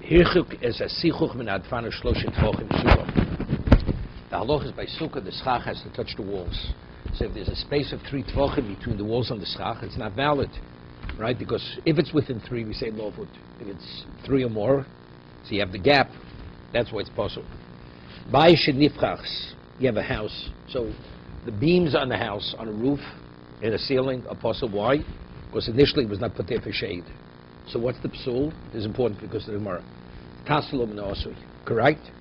Hirchuk is a sichuch min adfana shloshin tvochim sukkah. The halach is by sukkah, the schach has to touch the walls. So if there's a space of 3 tvochim between the walls on the schach, it's not valid, right? Because if it's within 3, we say lovut. If it's 3 or more, so you have the gap, that's why it's possible. Bayis nifchachs, you have a house, so the beams on the house, on a roof, in a ceiling, are possible. Why? Because initially it was not put there for shade. So what's the psul? It's important because of the Gemara. Taslum Nosui, correct?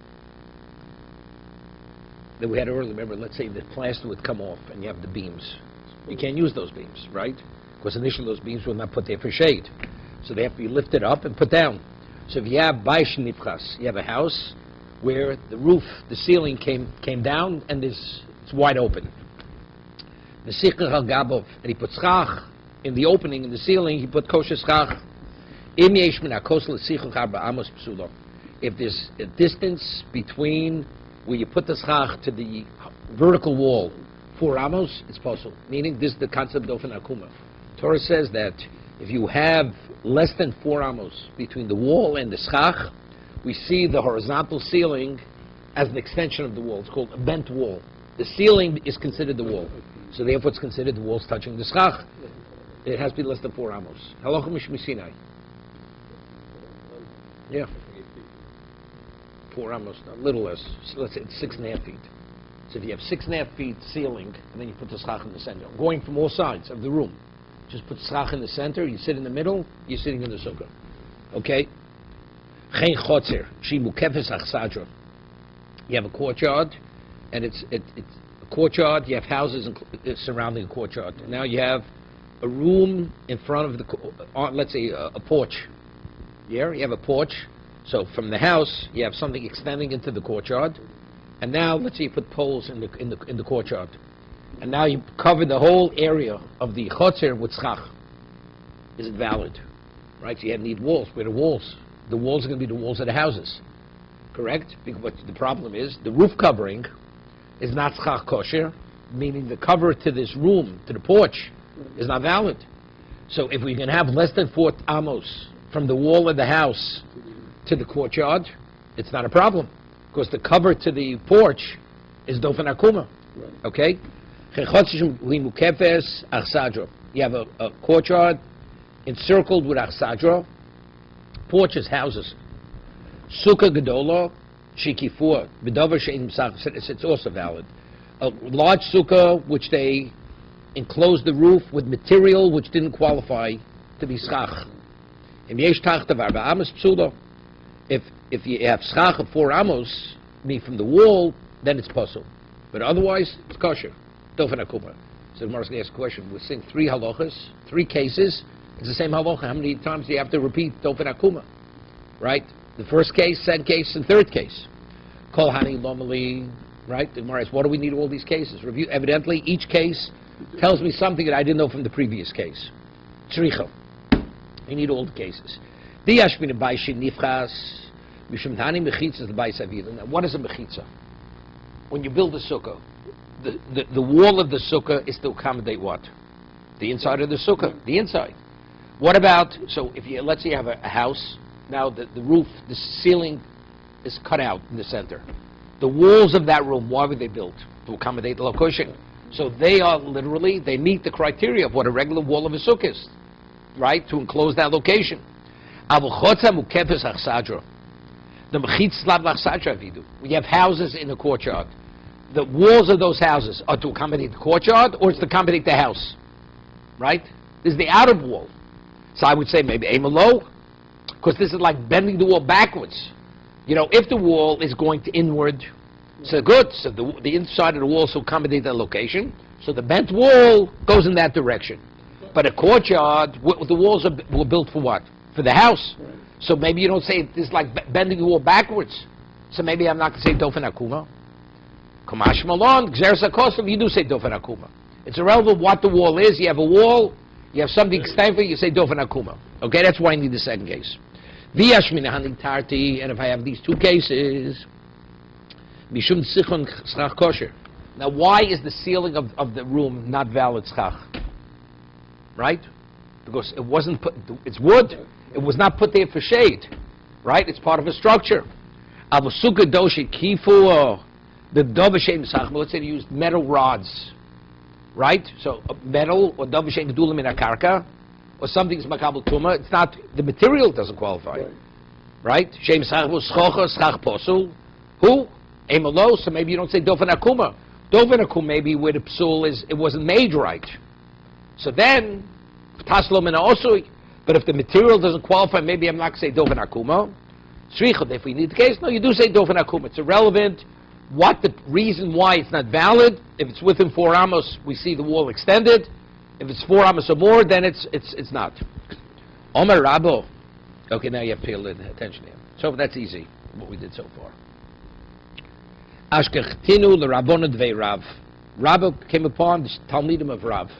That we had earlier, remember, let's say the plaster would come off and you have the beams. You can't use those beams, right? Because initially those beams were not put there for shade. So they have to be lifted up and put down. So if you have Bayis Nifchas, you have a house where the roof, the ceiling came down and it's wide open. The Sichach al Gabov, and he put schach in the opening in the ceiling, he put kosher schach. If there's a distance between where you put the schach to the vertical wall, 4 amos, it's possible. Meaning, this is the concept of an akuma. Torah says that if you have less than 4 amos between the wall and the schach, we see the horizontal ceiling as an extension of the wall. It's called a bent wall. The ceiling is considered the wall. So therefore it's considered the walls touching the schach. It has to be less than 4 amos. Halacha mishmisinai. Yeah. 4 amos, a little less. So let's say it's 6.5 feet. So if you have 6.5 feet ceiling, and then you put the schach in the center, going from all sides of the room. Just put schach in the center, you sit in the middle, you're sitting in the sukkah. Okay? Chen chotzer, shi mukefes achsadra. You have a courtyard, and it's a courtyard, you have houses surrounding a courtyard. And now you have a room in front of the, let's say a porch. Yeah, you have a porch. So from the house, you have something extending into the courtyard. And now, let's say you put poles in the courtyard. And now you cover the whole area of the chotzer with schach. Is it valid? Right, so you need walls. Where are the walls? The walls are going to be the walls of the houses. Correct? Because the problem is, the roof covering is not schach kosher, meaning the cover to this room, to the porch, is not valid. So if we can have less than 4 amos from the wall of the house to the courtyard, it's not a problem. Because the cover to the porch is dofen akuma. Okay? You have a courtyard encircled with achsadra, porches, houses. Sukkah gedola, shikifur, b'davar she'in misach. It's also valid. A large sukkah which they enclosed the roof with material which didn't qualify to be schach. If you have schach of 4 amos, meaning from the wall, then it's possible. But otherwise, it's kosher. Dofen akuma. So the Gemara asks a question. We're saying 3 halachas, 3 cases. It's the same halacha. How many times do you have to repeat dofen akuma? Right? The first case, second case, and third case. Kol hani lomali. Right? The Gemara asks, what do we need all these cases? Review. Evidently, each case tells me something that I didn't know from the previous case. Tzricha. You need all the cases. Now, what is a mechitza? When you build a sukkah, the wall of the sukkah is to accommodate what? The inside of the sukkah, the inside. What about, so if you, let's say you have a house, now the roof, the ceiling is cut out in the center. The walls of that room, why were they built? To accommodate the location. So they are literally, they meet the criteria of what a regular wall of a sukkah is, right? To enclose that location. The we have houses in the courtyard. The walls of those houses are to accommodate the courtyard, or it's to accommodate the house, right? This is the outer wall. So I would say maybe amalo, because this is like bending the wall backwards. You know, if the wall is going to inward, so good. So the inside of the wall to accommodate that location. So the bent wall goes in that direction. But a courtyard, the walls were built for what? For the house. Right. So maybe you don't say it's like bending the wall backwards. So maybe I'm not going to say dofen akuma. Kamash malon, gzeres hakosav, you do say dofen akuma. It's irrelevant what the wall is. You have a wall, you have something extended, you say dofen akuma. Okay, that's why I need the second case. V'yashmina haning tarti, and if I have these 2 cases, mishum sichon schach kosher. Now, why is the ceiling of the room not valid schach? Right? Because it wasn't put, it's wood. It was not put there for shade. right? It's part of a structure. Avosukah doshi kifu, the dovashem sach. Let's say they used metal rods, right? So metal or dovashem gedulim in a karka, or something's makabel tuma. It's not, the material doesn't qualify, right? Shem sach was schocha schach posul. Who? Emelo. So maybe you don't say dofen akuma. Dofen akuma maybe where the psul is, it wasn't made right. So then taslom and also. But if the material doesn't qualify, maybe I'm not going to say dofen akuma. Srichot, if we need the case, no, you do say dofen akuma. It's irrelevant what the reason why it's not valid. If it's within 4 amos, we see the wall extended. If it's 4 amos or more, then it's not. Omer Rabo. Okay, now you have to pay a little attention here. So that's easy, what we did so far. Ashkechtinu l'Rabbonu dvei Rav. Rabbo came upon the Talmudim of Rav.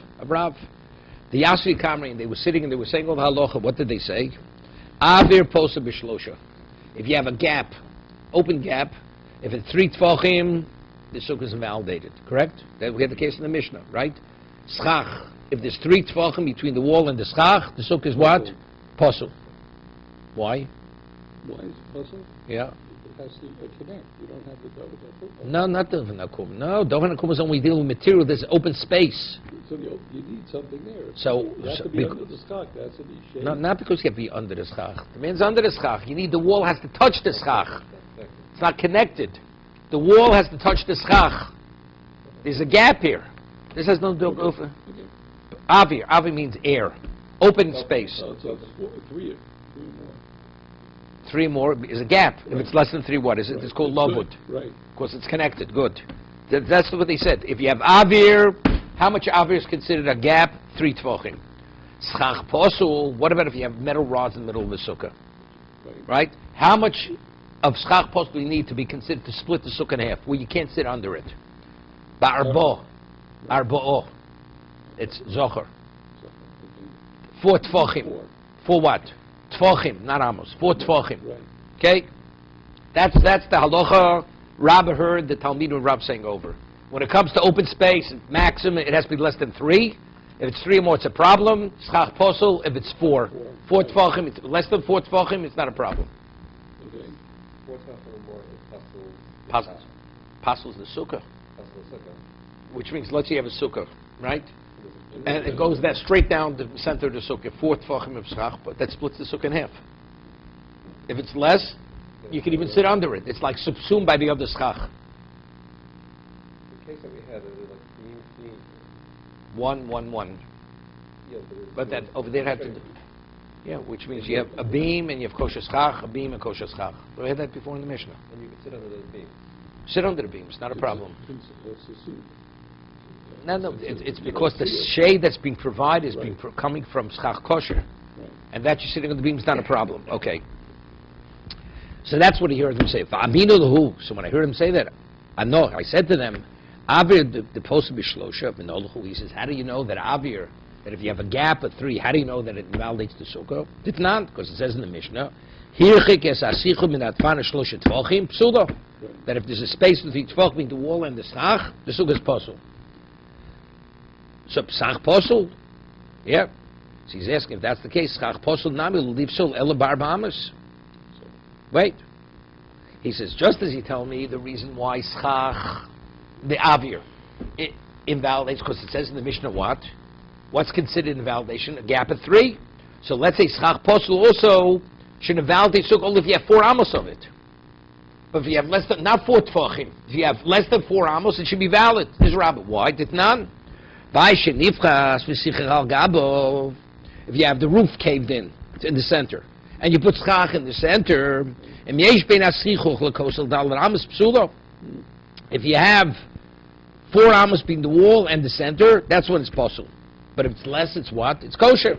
The Yasri Kamri, and they were sitting and they were saying all the halacha. What did they say? Avir posa b'shlosha. If you have a gap, open gap, if it's 3 tfachim, the sukkah is invalidated. Correct? We had the case in the Mishnah, right? Schach. If there's 3 tfachim between the wall and the schach, the sukkah is what? Posul. Why? Why is it posul? Yeah. It has to connect. You don't have the doven akum. No, not doven akum. No, doven akum is only dealing with material. There's open space. So you need something there. So you have to be under the schach. That's to be shaded. No, not because you have to be under the schach. The man's under the schach. You need the wall has to touch the schach. It's not connected. The wall has to touch the schach. There's a gap here. This has no over. Avir. Avir means air. Open space. So three more. 3 more is a gap. Right. If it's less than 3, what is it? Right. It's called lavud. Right. Because it's connected. Good. That's what they said. If you have avir, how much avir is considered a gap? 3 tefachim. Schach posul. What about if you have metal rods in the middle of the sukkah? Right. How much of schach posul do you need to be considered to split the sukkah in half, where you can't sit under it? Ba'arbo. Arba'o. It's zocher. 4 tefachim. For what? Tfachim, not amos. 4 tfachim. Right. Okay? That's the halacha Rabbi heard the Talmud and Rab saying over. When it comes to open space, maximum, it has to be less than 3. If it's 3 or more, it's a problem. Schach posel, if it's 4. 4 tfachim, it's less than 4 tfachim, it's not a problem. Okay. 4 tefachim or more is pasul. Pasul is the sukkah. Pasul sukkah. Which means, let's say you have a sukkah, right? And it goes that straight down the center of the sukkah, 4 tfachim of schach, but that splits the sukkah in half. If it's less, you can even sit under it. It's like subsumed by the other schach. The case that we had, it was like beam. 1, 1, 1. Yeah, but that over there had to do, yeah, which means you have a beam and you have kosher schach, a beam and kosher schach. We had that before in the Mishnah. And you can sit under the beam. Sit under the beam, it's not a problem. No, it's because the shade that's being provided is being coming from schach kosher. Right. And that you're sitting on the beam is not a problem. Okay. So that's what he heard them say. So when I heard him say that, I said to them, Avir, the post of Bishlosha, he says, how do you know that Avir, that if you have a gap of 3, how do you know that it invalidates the sukkah? It's not, because it says in the Mishnah, that if there's a space between the wall and the schach, the sukkah is possible. So psach posul, yeah. So he's asking if that's the case. Schach posul nami leave sul ela bar b'amas. Wait. He says just as you tell me the reason why schach the avir it invalidates because it says in the Mishnah what? What's considered invalidation? A gap of 3. So let's say schach posul also should invalidate sukkah only if you have 4 amos of it. But if you have less than not 4 tefachim, if you have less than 4 amos, it should be valid. This is Rabbah. Why? Did none. If you have the roof caved in, it's in the center, and you put schach in the center, if you have 4 amos between the wall and the center, that's when it's possible. But if it's less, it's what? It's kosher.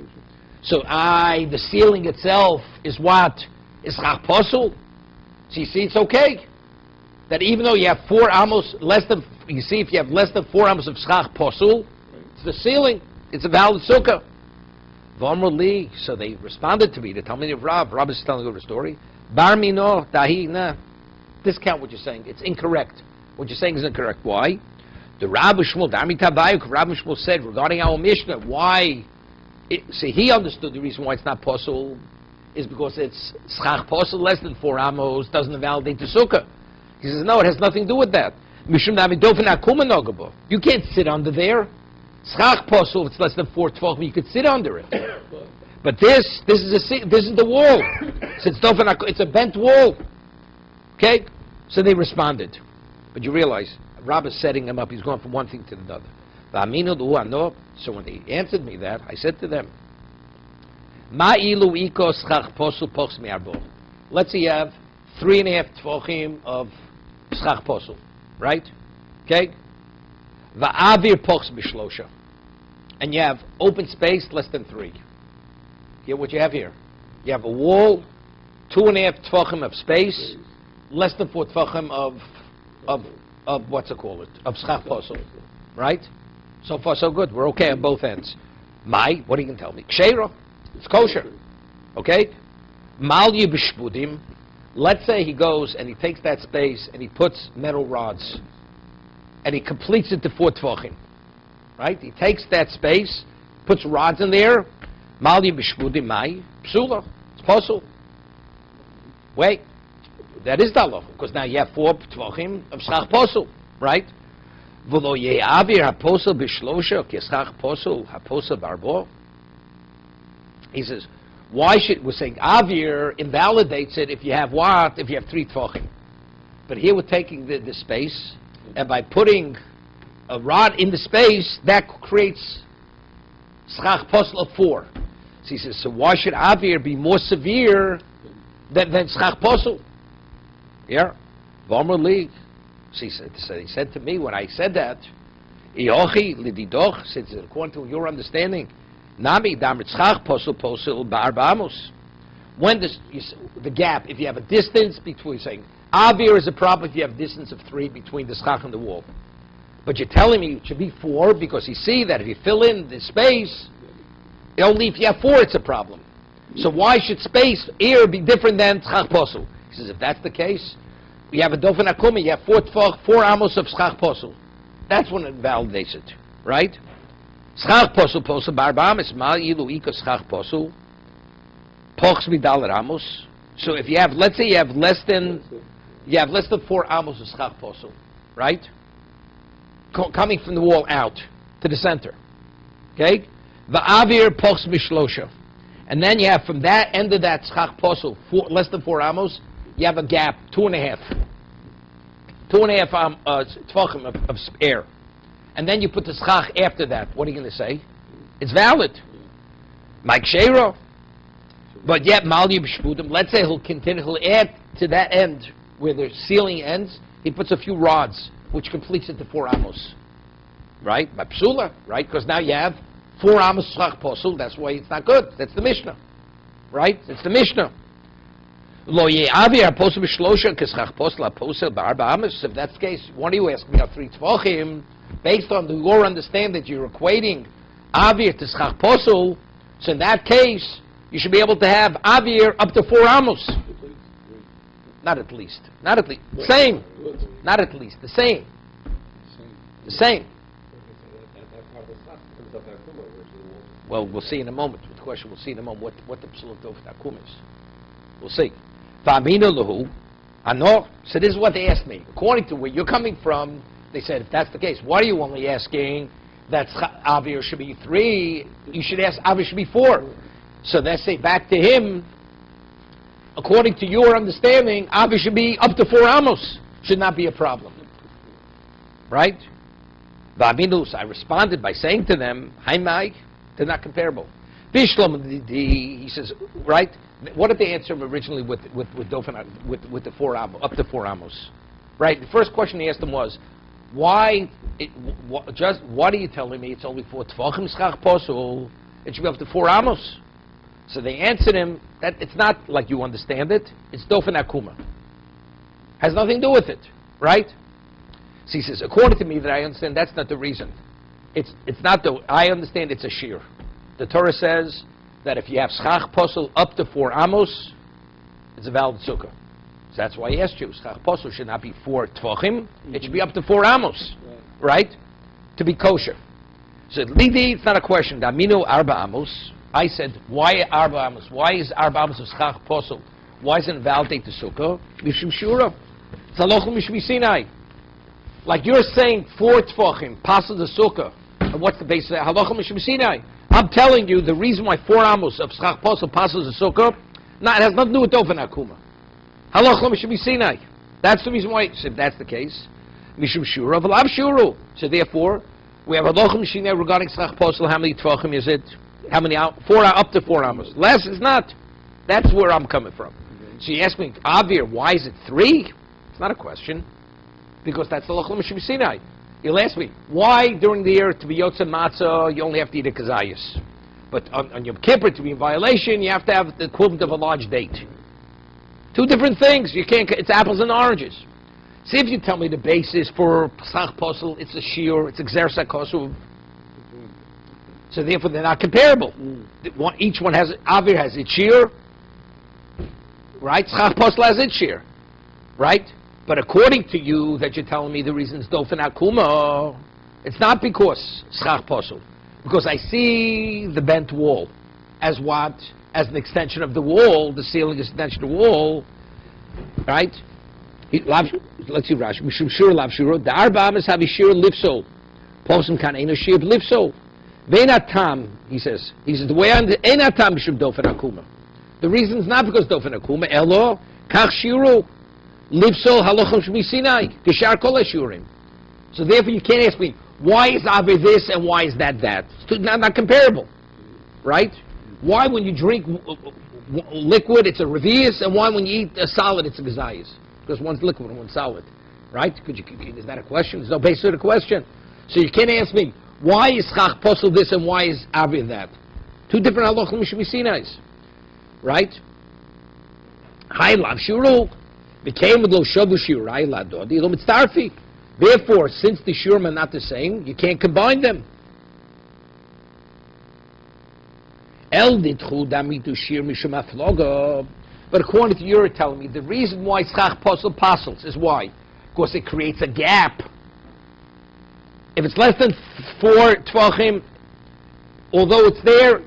So the ceiling itself is what? Is schach possible. So you see, it's okay. That even though you have 4 amos, you see, if you have less than 4 amos of schach possible, it's the ceiling. It's a valid sukkah. V'amru li. So they responded to me. The Talmud of Rav. Rav is telling over the story. Bar mino dahi na. Discount what you're saying. It's incorrect. What you're saying is incorrect. Why? The Rav Shmuel, Dami Tabayuk, Rav Shmuel said regarding our Mishnah, why? See, he understood the reason why it's not possible is because it's schach posel less than 4 amos doesn't invalidate the sukkah. He says, no, it has nothing to do with that. You can't sit under there. Schach posel, it's less than 4 tvachim, you could sit under it. But this is the wall. So it's a bent wall. Okay? So they responded. But you realize, Rabbah is setting him up. He's going from one thing to the other. So when they answered me that, I said to them, let's say you have 3.5 tvachim of schach posel, right? Okay? Va'avir pochs b'shlosha. And you have open space less than 3. Get what you have here? You have a wall, 2.5 tvachim of space, less than 4 tvachim of what's it called? Of schach posel, right? So far so good. We're okay on both ends. What are you going to tell me? Ksheira. It's kosher. Okay? Mal yibishbudim. Let's say he goes and he takes that space and he puts metal rods and he completes it to 4 tvachim. Right? He takes that space, puts rods in there. Mal yibishbudim mai. Psula. It's posel. Wait. That is dalach, because now you have 4 tvachim of schach posel. Right? V'lo ye'avir haposel b'shlosha k'schach posel haposel barbo. He says, why should we're saying avir invalidates it if you have what? If you have 3 tvachim. But here we're taking the space, and by putting a rod in the space, that creates schach posel of 4. So he says, so why should avir be more severe than schach posel? Yeah, Vomer League. So he said to me when I said that, Iochi lididoch, since according to your understanding, Nami damrit schach posel posel ba'arbamos. When the gap, if you have a distance between, saying avir is a problem if you have a distance of 3 between the schach and the wall. But you're telling me it should be 4 because you see that if you fill in the space, only if you have 4 it's a problem. So why should space here be different than schach posel? He says if that's the case, you have a dofen akumi, you have 4 amos of schach posel. That's when it validates it, right? Schach posel posel barbam is mal ilu ika schach posel pochs midal amos. So if you have, let's say you have less than 4 amos of schach posel, right? Coming from the wall out to the center, okay? Va'avir pochs mishlosha, and then you have from that end of that schach posel less than 4 amos. You have a gap, 2.5 tvachim of air. And then you put the schach after that. What are you going to say? It's valid. Mike Shero. But yet, mal yibshpudim, let's say he'll add to that end, where the ceiling ends, he puts a few rods, which completes it to 4 amos. Right? By psula, right? Because now you have 4 amos schach posel, that's why it's not good. That's the Mishnah. Right? It's the Mishnah. Lo ye'avir haposel b'shlosha k'schach posel haposel b'arba amos. If that's the case, why do you ask me about 3 tvachim? Based on your understanding that you're equating avir to schach posel, so in that case, you should be able to have avir up to 4 amos. Not at least. Not at least. Same. Not at least. The same. The same. Well, we'll see in a moment. The question we'll see in a moment what the psul of dofen akum is. We'll see. Fa'aminu lahu, anor. So this is what they asked me. According to where you're coming from, they said, if that's the case, why are you only asking that avir should be 3? You should ask avir should be 4. So they say back to him, according to your understanding, avir should be up to 4 amos. Should not be a problem. Right? Va'aminu, so I responded by saying to them, hi Mike, they're not comparable. Bishlom, he says, right? What did they answer originally with the 4 amos, up to 4 amos? Right? The first question he asked them was, why are you telling me it's only 4 tvachim schach posel? It should be up to 4 amos. So they answered him that it's not like you understand it. It's dofen akuma. Has nothing to do with it, right? So he says, according to me, that I understand that's not the reason. It's not the. I understand it's a shear. The Torah says that if you have schach posel up to 4 amos, it's a valid sukkah. So that's why I asked you. Schach posel should not be 4 tvachim. It should be up to 4 amos, right? To be kosher. So lidi, it's not a question. Daminu arba amos. I said, why Arba Amos? Why is Arba Amos of Schach Posel? Why doesn't it validate the Sukkah? Mishum Shura. It's Halacha Mishmi Sinai. Like you're saying 4 Tfachim, Pasel the Sukkah. And what's the basis of that? Halacha Mishmi Sinai. I'm telling you the reason why 4 Amos of Schach Posel Pasel the Sukkah, it has nothing to do with Dofen Akuma. Halacha Mishmi Sinai. That's the reason why. So if that's the case, Mishum Shura, V'lav Shuru. So therefore, we have Halacha Mishmi Sinai regarding Schach Posel. How many Tfachim is it? How many out? 4 up to 4 Amos. Less is not. That's where I'm coming from. So you ask me, Avir, why is it 3? It's not a question, because that's the Halacha Mishum Sinai. You'll ask me, why during the year to be Yotze Matzah you only have to eat a Kazayas, but on Yom Kippur to be in violation you have to have the equivalent of a large date. 2 different things. You can't. It's apples and oranges. See if you tell me the basis for Pesach Posel, it's a Shiur, it's Exersa Kosuv. So therefore they're not comparable. Each one has, Avir has its Shiur, right? Schach Posel has its Shiur, right? But according to you, that you're telling me the reason is Dofen Akuma, it's not because Schach Posel. Because I see the bent wall as what? As an extension of the wall, the ceiling is an extension of the wall, right? Let's see Rashi. Mishum Shur Lav Shur. The Arba Amos have a Shur Lifso. Posum Kan Eino Shur Lifso. Veinatam, he says the way I understand Einatam Mishum Dofen Akuma. The reason is not because Dofen Akuma. Elo Kach Shiru. Livsol halachim shmi Sinai, kishar kol hashurim. So therefore you can't ask me, why is Avir this and why is that that? It's not comparable, right? Why when you drink liquid it's a revius, and why when you eat a solid it's a gazayas? Because one's liquid and one's solid, right? Is that a question? There's no basis to the question. So you can't ask me, why is Chach Posel this and why is Avir that? 2 different halachim shmi Sinais, right? Hai lav shuruk. Became with lo shavu shiurai ladodi lo mitzarfi. Therefore, since the shurim are not the same, you can't combine them. El ditchu damitu shir mishum afloga. But according to you, telling me the reason why Schach Posel pasels is why? Because it creates a gap. If it's less than 4 tvachim, although it's there,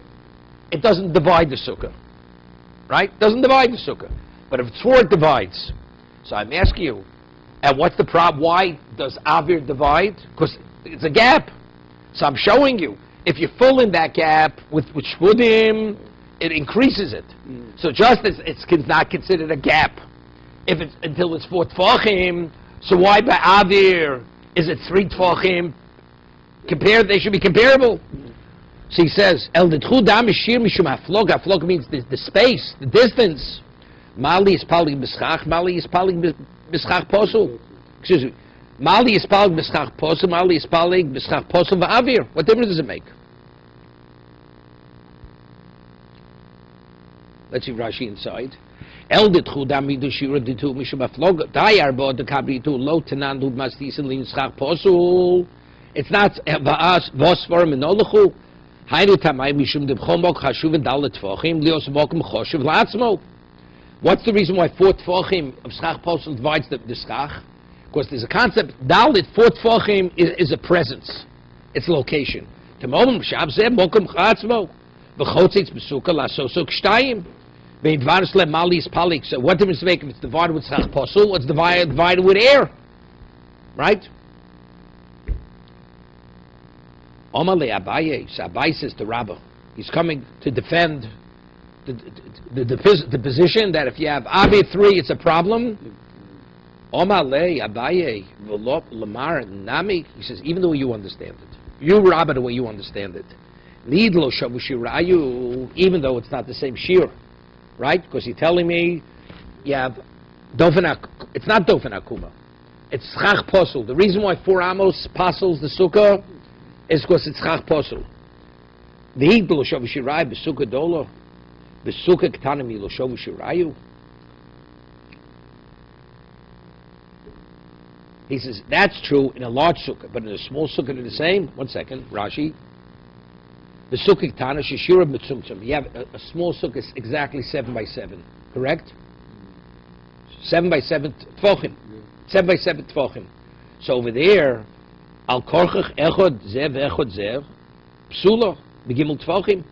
it doesn't divide the sukkah, right? It doesn't divide the sukkah. But if it's 4, it divides. So I'm asking you, and what's the problem? Why does Avir divide? Because it's a gap. So I'm showing you, if you fill in that gap with shvudim, it increases it. So just as it's not considered a gap, if it's until it's 4 tfachim, so why by Avir is it 3 tfachim? They should be comparable. So he says, El detchu dam shir mishum haflog. Haflog means the space, the distance. Mali is palig b'schach, Mali is palig b'schach posel. Excuse me. Mali is palig b'schach posel, Mali is palig b'schach posel v'avir. What difference does it make? Let's see Rashi inside. El ditchu damidu shira ditu mishum aflog. Dayar bo dekabritu lo tenandu mastis lin schach posel. It's not va'as vosfor menolachu. Haynu tamay mishum debchomok chashuv and dalet tvochim lios mokum choshev la'atzmo. What's the reason why 4 tfachim of Schach Posel divides the Schach? Because there's a concept, Dalit, 4 tfachim is a presence. It's location. Tomorrow, Shab Zeh, Mokum Chatzmo, V'chotzitz B'sukkah, L'asosok Shtayim, V'idvaris Le Malis Palik. So what difference does it make if it's divided with Schach Posel, or it's divided with air? Right? Omar Le Abaye, so Abaye says to Rabbah, he's coming to defend the position that if you have Avir 3, it's a problem. Omar Le Abaye V'lo Lamar Nami. He says, even the way you understand it, you Rabbah, the way you understand it, Nidlo Shavu Shirayu, even though it's not the same shir, right? Because you're telling me you have Dofen. It's not Dofen Akuma. It's Schach Posel. The reason why 4 Amos pasels the sukkah is because it's Schach Posel. Nidlo Shavu Shirayu B'sukkah Dolo. B'sukkah k'tanim lo shovu shirayu. He says that's true in a large sukkah, but in a small sukkah they're the same. 1 second, Rashi. B'sukkah k'tana sheshira b'tzumtzum. You have a small sukkah is exactly 7 by 7, correct? 7 by 7 tvochim. 7 by 7 tvochim. So over there, al korchach echod zev echod zev psula b'gimel tvochim.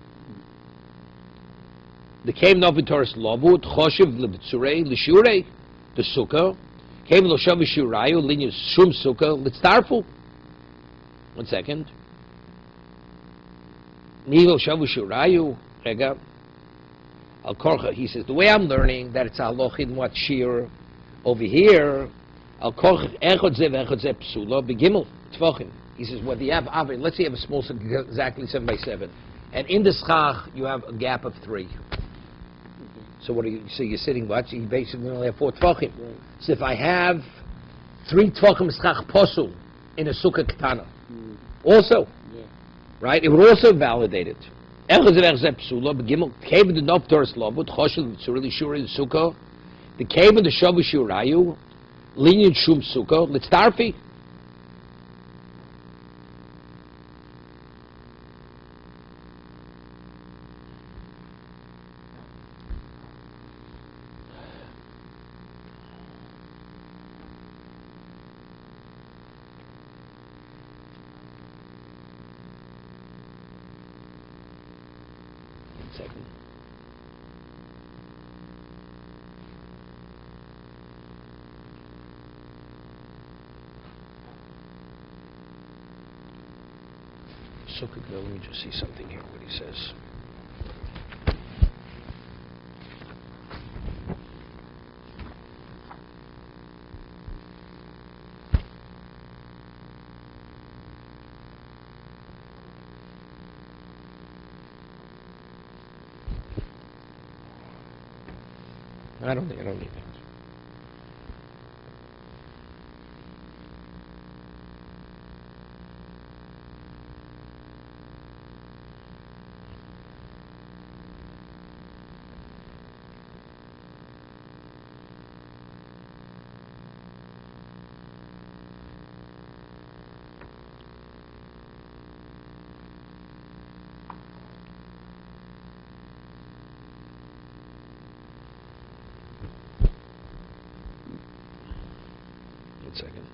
The came no v'toras lobut choshev lebtzurei l'shurei the sukkah came lo shav shurayu linyan shum sukkah litztarfu. 1 second. Nilo shav shurayu rega al korcha. He says the way I'm learning that it's halochin what shir over here al korcha echod zev psula begimel tvachim. He says whether you have let's say you have a small sukkah exactly 7 by 7, and in the schach you have a gap of 3. So what are you? So you're sitting what? You basically only have 4 tvachim. Right. So if I have 3 tvachim schach posul in a sukkah ketana, also, Yeah. right? It would also validate it. The cave of the noptoris lobut choshev tzurili shuri the sukkah, the cave of the shavu shurayu, linyan shum sukkah litztarfi. Second. Sukkah, let me just see something here, what he says. I don't need that. Second.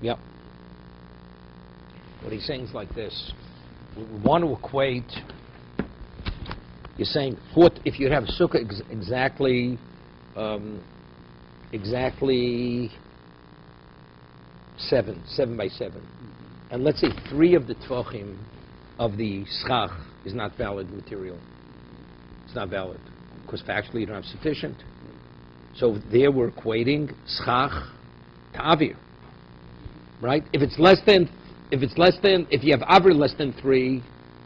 Yep. What he's saying is like this. We want to equate, you're saying, if you have a sukkah exactly 7 by 7, and let's say 3 of the tvachim of the schach is not valid material. It's not valid, because factually you don't have sufficient. So there we're equating schach to avir, right? If you have avir less than 3,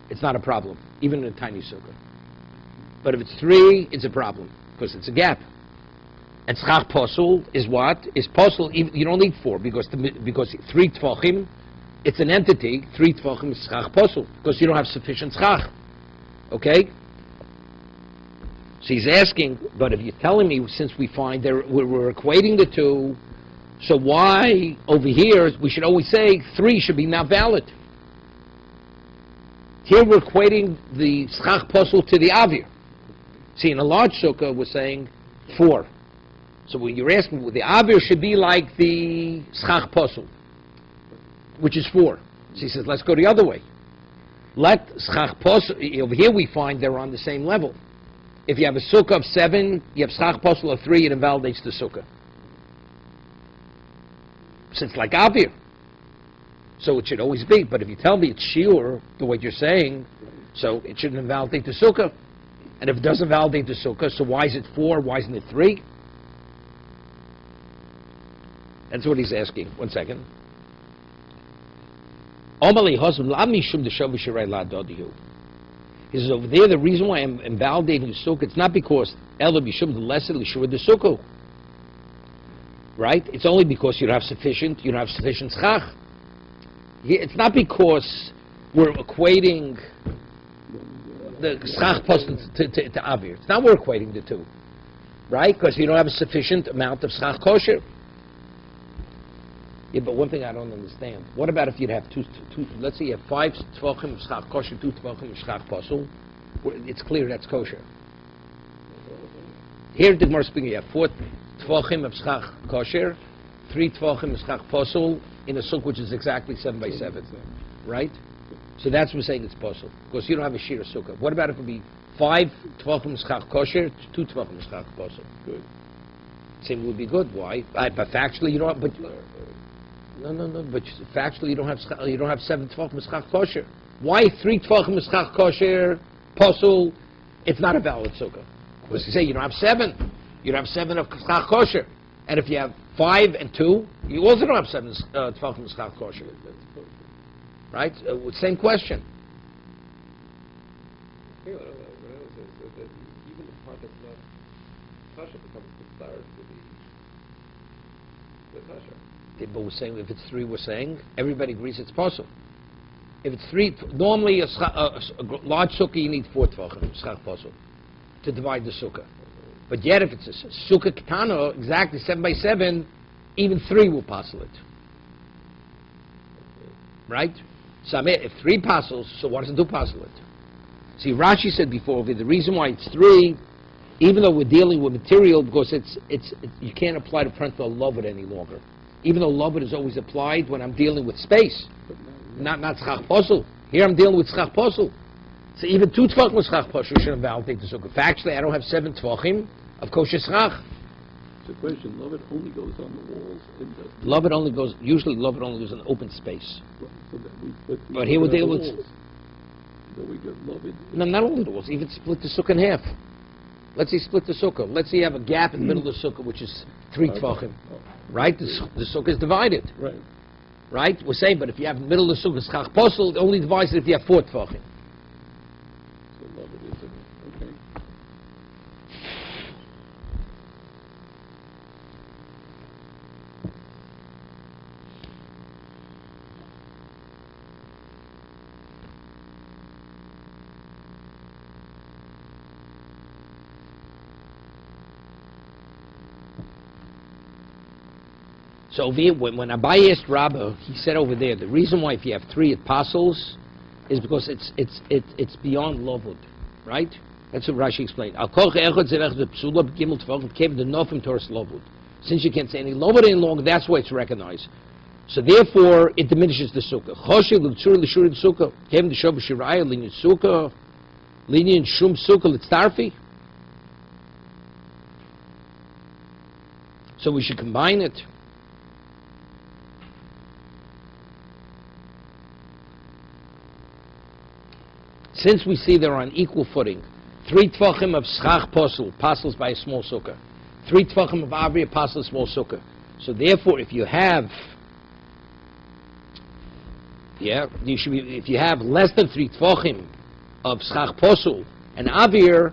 it's not a problem, even in a tiny sukkah. But if it's 3, it's a problem because it's a gap. And schach posel is what? Is posel? You don't need 4 because 3 tefachim, it's an entity. 3 tefachim is schach posel because you don't have sufficient schach. Okay. So he's asking, but if you're telling me, since we find we're equating the two, so why over here we should always say 3 should be not valid? Here we're equating the schach posel to the avir. See, in a large sukkah we're saying 4. So when you're asking, the avir should be like the schach posel, which is 4. So he says, let's go the other way. Let schach posel, over here we find they're on the same level. If you have a sukkah of 7, you have schach posel of 3, it invalidates the sukkah. So it's like avir. So it should always be. But if you tell me it's shiur, the way you're saying, so it shouldn't invalidate the sukkah. And if it doesn't validate the sukkah, so why is it 4? Why isn't it 3? That's what he's asking. One second. He says over there, the reason why I'm invalidating the sukkah, it's not because Ela Bishum the lesser Lishur the sukkah. Right? It's only because you don't have sufficient schach. It's not because we're equating the schach posel to avir. It's not we're equating the two. Right? Because you don't have a sufficient amount of schach kosher. Yeah, but one thing I don't understand. What about if you'd have two let's say you have 5 tvachim of schach kosher, 2 tvachim of schach posel. It's clear that's kosher. Here the Gemara speaking, you have 4 tvachim of schach kosher, 3 tvachim of schach posel in a sukkah which is exactly 7 by 7. Right? So that's what we're saying it's posel. Because you don't have a shir sukkah. What about if it would be 5 tvachim of schach kosher, 2 tvachim of schach posel? Good. Same would be good. Why? But factually you don't. But no. But factually you don't have 7 tvachim schach kosher. Why 3 tvachim schach kosher posel? It's not a valid sukkah. Because you say you don't have 7. You don't have 7 of schach kosher. And if you have 5 and 2, you also don't have 7 tvachim schach kosher. Right? Same question. Even the part that's not kosher becomes considered to be kosher. But we're saying if it's 3, we're saying everybody agrees it's possible. If it's 3, normally a large sukkah you need 4 tvachim schach posel to divide the sukkah. But yet if it's a sukkah ketana, exactly 7 by 7, even 3 will posel it. Right? So if 3 posels, so what does it do posel it? See, Rashi said before, the reason why it's 3, even though we're dealing with material, because it's you can't apply the principle of loved any longer. Even though loved is always applied when I'm dealing with space, not schach posel. Here I'm dealing with schach posel. So even 2 tvachim with schach posel should invalidate the sukkah. Factually, I don't have 7 tvachim of kosher schach. It's a question. Loved only goes on the walls. Usually loved only goes in open space. So but here we're dealing with. So we get loved. No, not only the walls. Even split the sukkah in half. Let's say split the sukkah. Let's say you have a gap in the middle of the sukkah, which is 3 tvachim. Right? The sukkah is divided. Right. Right? We're saying, but if you have in the middle of the sukkah schach posel, it only divides it if you have 4 tvachim. So loved is okay. So over here, when Abaye asked Rabbah, he said over there, the reason why if you have 3 apostles is because it's beyond lovud, right? That's what Rashi explained. Since you can't say any lovud any longer, that's why it's recognized. So therefore, it diminishes the sukkah. So we should combine it. Since we see they're on equal footing, 3 tvachim of schach posel, posels by a small sukkah. 3 tvachim of avri, posel, small sukkah. So therefore, if you have, if you have less than 3 tefachim of schach posul and avir,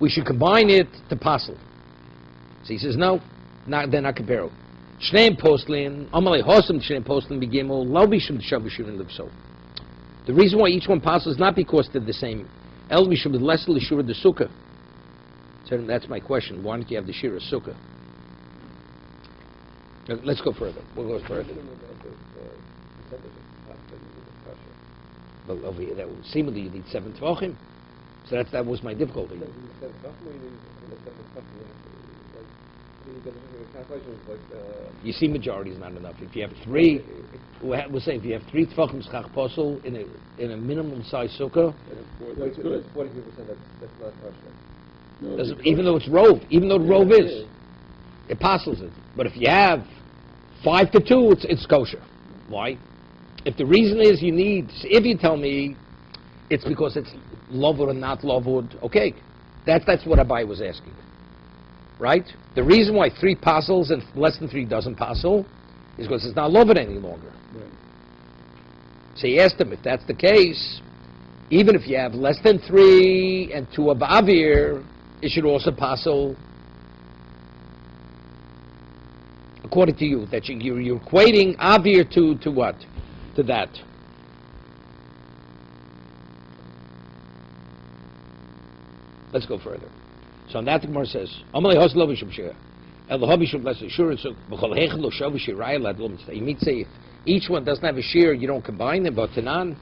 we should combine it to pasul. So he says, no, they're not comparable. Shneim poslin, amalei hosam shneim poslin begimel, lo bishum t'shavishim and libso. The reason why each one passes is not because they're the same. El bishum less l'shura de sukkah. So that's my question. Why don't you have the shira sukkah? Let's go further. We'll go further. But over here, seemingly you need 7 tvachim. So that was my difficulty. You see, majority is not enough. If you have 3, we'll say if you have 3 tvachim schach posel in a minimum size sukkah, That's good. 43%. That's not kosher. No, even though it's rove, even though the rove is, it apostles it. But if you have 5 to 2, it's kosher. Why? If the reason is you need, if you tell me it's because it's lovud or not lovud, okay, that's what Abai was asking, right? The reason why 3 apostles and less than 3 doesn't apostle is because it's not lovud any longer. Right. So he asked him, if that's the case, even if you have less than 3 and 2 of avir, it should also apostle. According to you, that you're equating avir to what? To that. Let's go further. So on that the Gemara says, you mean say if each one doesn't have a shear, you don't combine them, but tanan,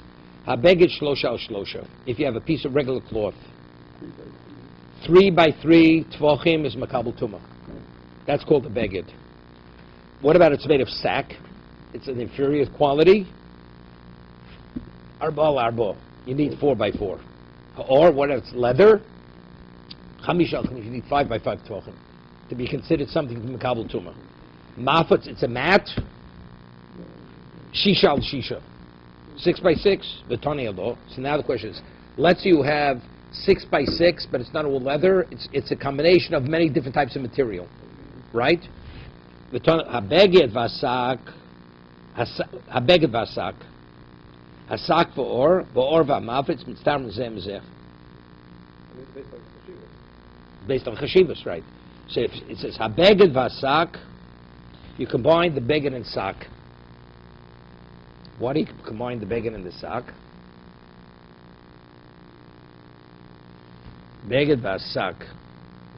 habeged shlosha al shlosha. If you have a piece of regular cloth, 3 by 3 tvachim is makabel tumah. That's called a beged. What about it's made of sack? It's an inferior quality. Arba al arba. You need 4 by 4. Or what if it's leather? Chamish al chamish. You need 5 by 5 tvachim to be considered something from makabel tumah. Mafat, it's a mat. Shisha al shisha. 6 by 6. V'tani alo. So now the question is, let's say you have 6 by 6, but it's not all leather. It's a combination of many different types of material, right? Habeged vasak, hasak v'or v'amafetz mitztar mizeh mizeh. Based on chashivas, right? So if it says habeged vasak, you combine the beged and sak. Why do you combine the beged and the sak? Beged vasak.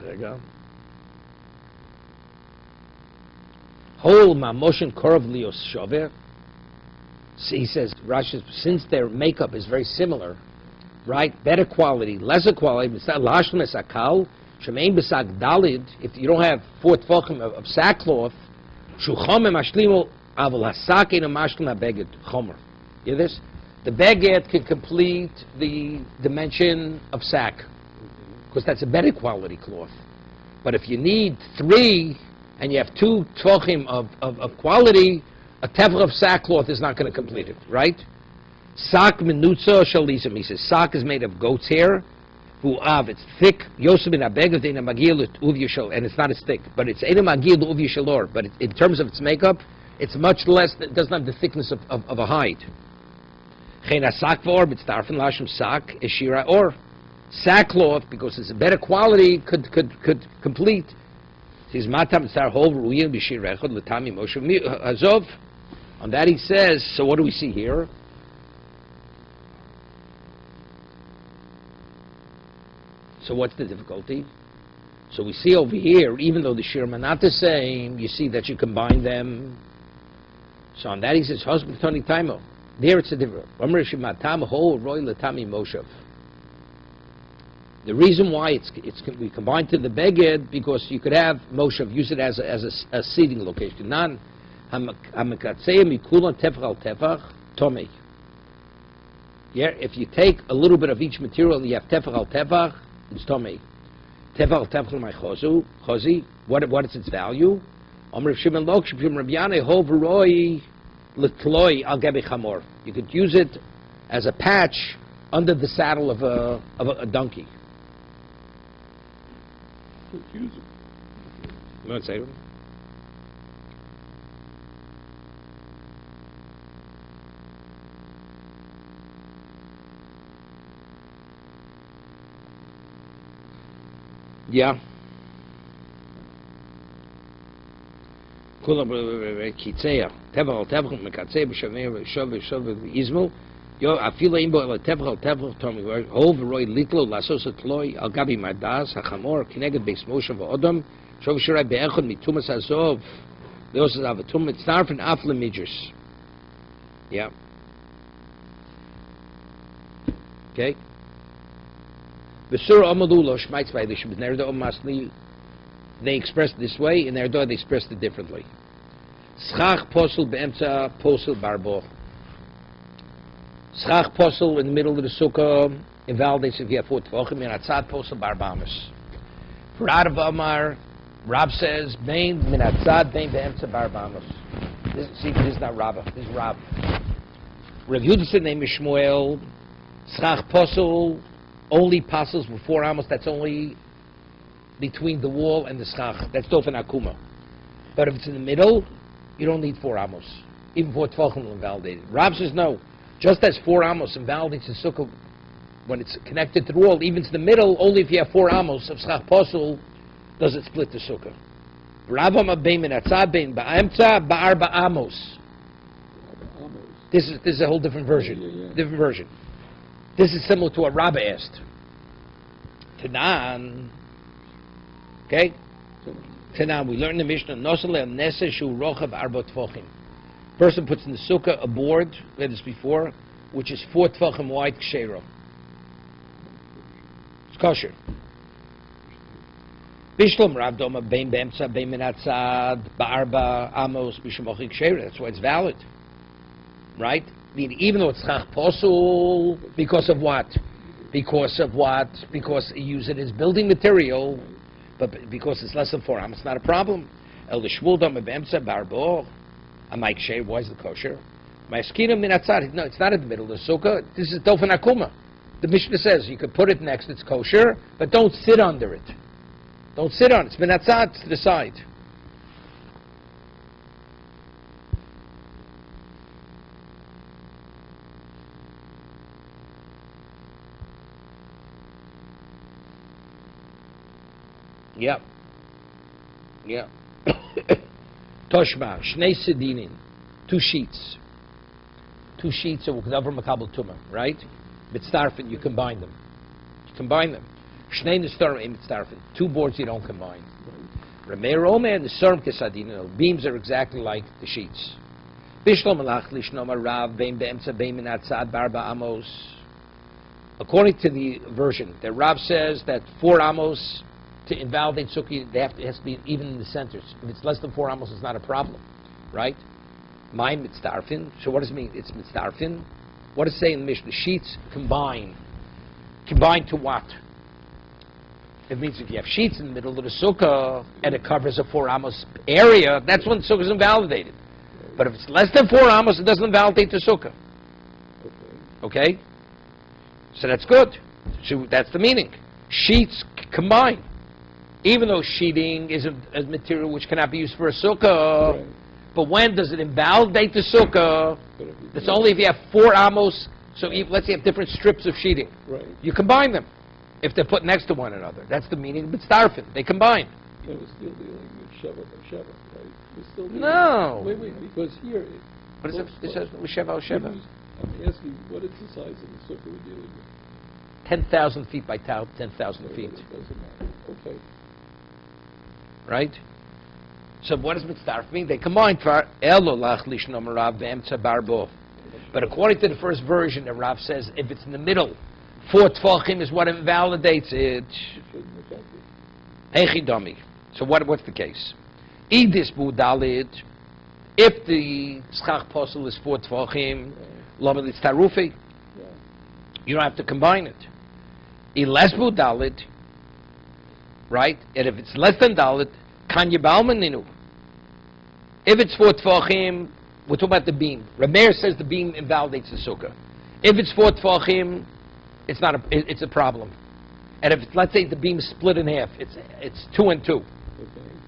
There you go. Whole mamoshin korov lios shover. He says, Rashi, since their makeup is very similar, right? Better quality, lesser quality. If you don't have 4 tefachim of sackcloth, hear this? The beged can complete the dimension of sack, because that's a better quality cloth. But if you need 3 and you have 2 tefachim of quality, a tefach of sackcloth is not going to complete it, right? Sak menutza shalizim. He says sak is made of goat's hair. It's thick. Yosef bin abegad in a magil uvyashal, and it's not as thick, but it's ena magil uvyashalor. But in terms of its makeup, it's much less. It doesn't have the thickness of a hide. Chena sak vor b'tzarfen lashim sak eshira or sackcloth, because it's a better quality, could complete. Says matam tzar hol ruyin b'shirechod l'tami moshe azov. On that he says, so what do we see here? So what's the difficulty? So we see over here, even though the shirim are not the same, you see that you combine them. So on that he says, husband toni taimo. There it's a different. The reason why we combine to the beged, because you could have moshav, use it as a seating location. Nan hamakatzei mikulan tefach al tefach tomei. Yeah, if you take a little bit of each material, you have tefach al tefach, it's tomei. Tefach al tefach my chozi. What is its value? Amr Shimon Lok Shimon Rabbi Yanai Hov Roi L'Tloi Al Gabi Chamor. You could use it as a patch under the saddle of a donkey. Let's use it. You want to say? Yeah. Kula kitzeya. Tevel mekatzeh b'shavei izmo. Yo afilo imbo el tevel tomi hov roy litlo lasos etloy al gabi madas hachamor kineged beis moshe v'odom shov shirai be'echad mitumas azov leos avatum mitzarfen afle midgers. Yeah. Okay. Besura amalulo shmeitz by the shibnerdo masli. They expressed it this way, in their door they expressed it differently. Schach posel be'emtza posel barbo. Schach posel in the middle of the sukkah invalidates if you have 4 tefachim, and atzad posel barbamas. For Rav Amar, Rab says, bein min atzad, bein be'emtza barbamas. This is not Rabbah, this is Rab. Rav Yehuda name is Shmuel. Schach posel only passes with 4 amos, that's only between the wall and the schach. That's dofen akuma. But if it's in the middle, you don't need 4 amos. Even 4 tefachim will invalidate it. Rab says no. Just as 4 amos invalidates the sukkah when it's connected to the wall, even to the middle, only if you have 4 amos of schach posel does it split the sukkah. Rabba bein min atzad bein ba'emtza ba'arba amos. This is a whole different version. Different version. This is similar to what Rabba asked. Tanan. Okay? Tanan, we learned in the Mishnah, Nosale Nese Shu Rochav Arba Tfochim. Person puts in the sukkah a board, we had this before, which is 4 tefachim wide kshero. It's kosher. Bishlam Rav Doma Bein Be'emtza Bein Min Atzad Ba'arba Amos Bishamochi kshero. That's why it's valid. Right? I mean, even though it's chach posul, because of what? Because you use it as building material, but because it's less than 4 amos, it's not a problem. El Shmuel Doma Be'emtza Barbo. I'm like, Shay, why is it kosher? My skina min atzad. No, it's not in the middle of the sukkah. This is dofen akuma. The Mishnah says you could put it next, it's kosher, but don't sit under it. Don't sit on it. It's min atzad to the side. Yep. Yeah. Toshma, Shnei Sedinin, 2 sheets. 2 sheets of Ukdavar Makabal Tumah, right? Mitzdarfin, you combine them. Shnei Nestorim Mitzdarfin, 2 boards you don't combine. Rameir Omer and the Serm Kesadin, beams are exactly like the sheets. Bishlom Alach Lishnoma Rav, Bein Be'emtza, Bein Min Atzad, Barba Amos. According to the version, that Rav says that 4 amos, to invalidate sukkah, it has to be even in the centers. If it's less than 4 amos, it's not a problem, right? My mitzdarfin. So what does it mean? It's mitzdarfin. What does it say in the Mishnah? Sheets combine. Combine to what? It means if you have sheets in the middle of the sukkah and it covers a 4 amos area, that's when the sukkah is invalidated. But if it's less than 4 amos, it doesn't invalidate the sukkah. Okay? So that's good. So that's the meaning. Sheets combine. Even though sheeting is a material which cannot be used for a sukkah, right. But when does it invalidate the sukkah? It's only if you have 4 amos. So let's say you have different strips of sheeting. Right. You combine them if they're put next to one another. That's the meaning of mitzdarfin. They combine. So we're still dealing with sheva by sheva, right? We're still dealing no. Wait, because here. What is it? It says sheva al sheva. I'm asking, what is the size of the sukkah we're dealing with? 10,000 feet by 10,000 feet. It doesn't matter. Okay. Right? So what does mitzdarf mean? They combine for elolach lishnom rav ve'emtza barbo. But according to the first version, the Rav says if it's in the middle, 4 tefachim is what invalidates it. Echidami. So what's the case? Idis budalid. If the schach posel is 4 tefachim, lamed it's tarufi. You don't have to combine it. Iles budalid. Right? And if it's less than dalit, kan yibalmaninu. If it's 4 tefachim, we're talking about the beam. Rameir says the beam invalidates the sukkah. If it's 4 tefachim, it's a problem. And if let's say the beam is split in half, it's 2 and 2. Okay.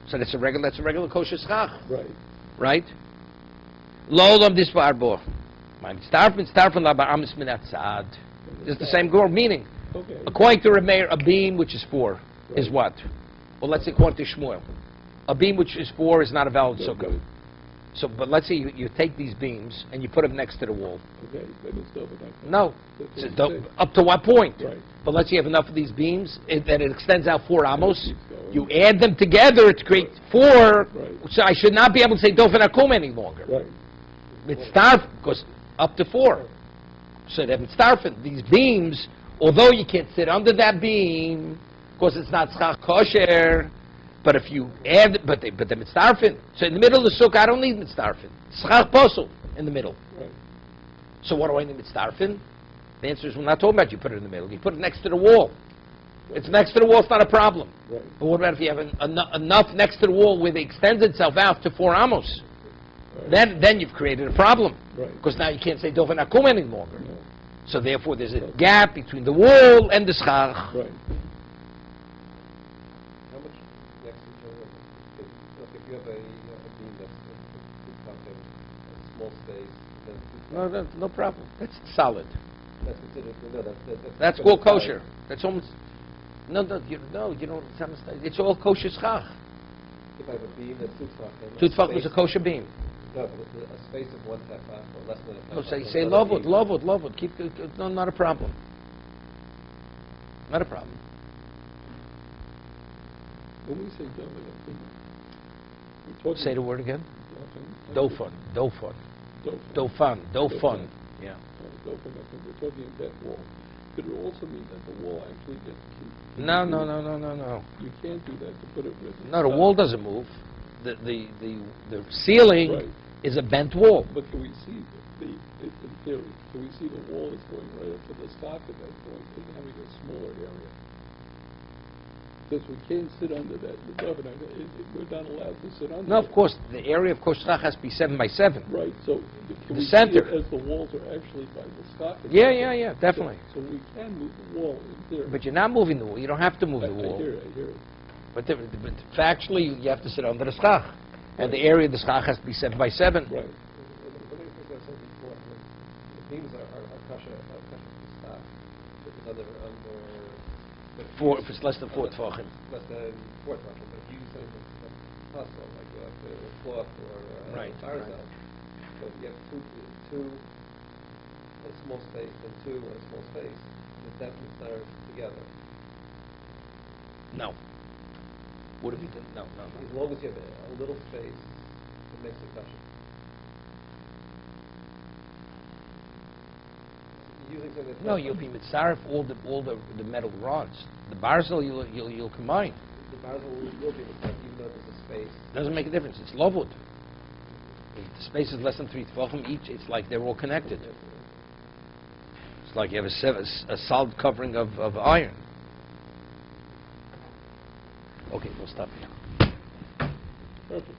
So that's a regular kosher schach. Right. Right? Lo olam disbar bo. Starfin la ba'amis min atzad. It's the same meaning. Okay. According to Rameir, a beam which is 4. is what? Well, let's say according to Shmuel, a beam which is 4 is not a valid sukkah. So, but let's say you take these beams and you put them next to the wall. Okay, then it's double back. No. That's So what don't- you say. up to what point? Right. But let's say you have enough of these beams that it extends out 4 amos. keeps going. You add them together to create 4. Right. So I should not be able to say dofen akum any longer. Right. Mitzdarf, because up to 4. So that mitzdarfen, these beams, although you can't sit under that beam, because it's not schach kosher, but if you add, but the mitzdarfen. So in the middle of the sukkah, I don't need mitzdarfen. Schach posel in the middle. Right. So what do I need mitzdarfen? The answer is we're not talking about you put it in the middle. You put it next to the wall. It's next to the wall, it's not a problem. Right. But what about if you have enough next to the wall where it extends itself out to 4 amos? Right. Then you've created a problem. Right. Because now you can't say dofen akum any longer. No. So therefore there's a gap between the wall and the schach. Right. How much next to each other? If you have a beam that's two fucking a small space, then No problem. That's solid. that's considered That's all kosher. That's almost... No, you don't understand. It's all kosher schach. If I have a beam that's two fucking Tutfach was a kosher beam. No, but a space of 1 tefach or less than a tefach. No, say is not a lovud, beam. lovud. Keep no, not a problem. Not a problem. When we say double, we're talking... Say the word again. Dofan. Dofan. Dofan. Dofan. Yeah. Dofan, we're talking of that wall. Could it also mean that the wall actually gets... No. You can't do that to put it with... No, the wall doesn't move. The ceiling Right. is a bent wall. But can we see in theory, can we see the wall is going right up to the socket that's going to having a smaller area? Since we can't sit under that, we're not allowed to sit under No, it. of course, the area of kosher has to be 7 by 7. Right, so The can we center. see it as the walls are actually by the socket? Yeah, definitely. So we can move the wall in theory. But you're not moving the wall. You don't have to move I the wall. hear it. But factually, you have to sit under the schach. And the area of the schach has to be 7 by 7. Right. What do you think I said before? The beams are kasha staff. If it's under If it's less than 4 tefachim. less than 4 tefachim, but if you use something that's possible, like a cloth or Right, a right. so if you have two in a small space and 2 in a small space, it's definitely start together. No. What if you did? No. As long as you have a little space, it makes it kasha. Using something that's No, not- you'll be mitzaref all the metal rods. The barzel you'll combine. The basil will be with that, even though there's a space. Doesn't make a difference. It's lovud. If the space is less than 3 tefachim each, it's like they're all connected. It's like you have a solid covering of iron. Okay, we'll stop here. Perfect.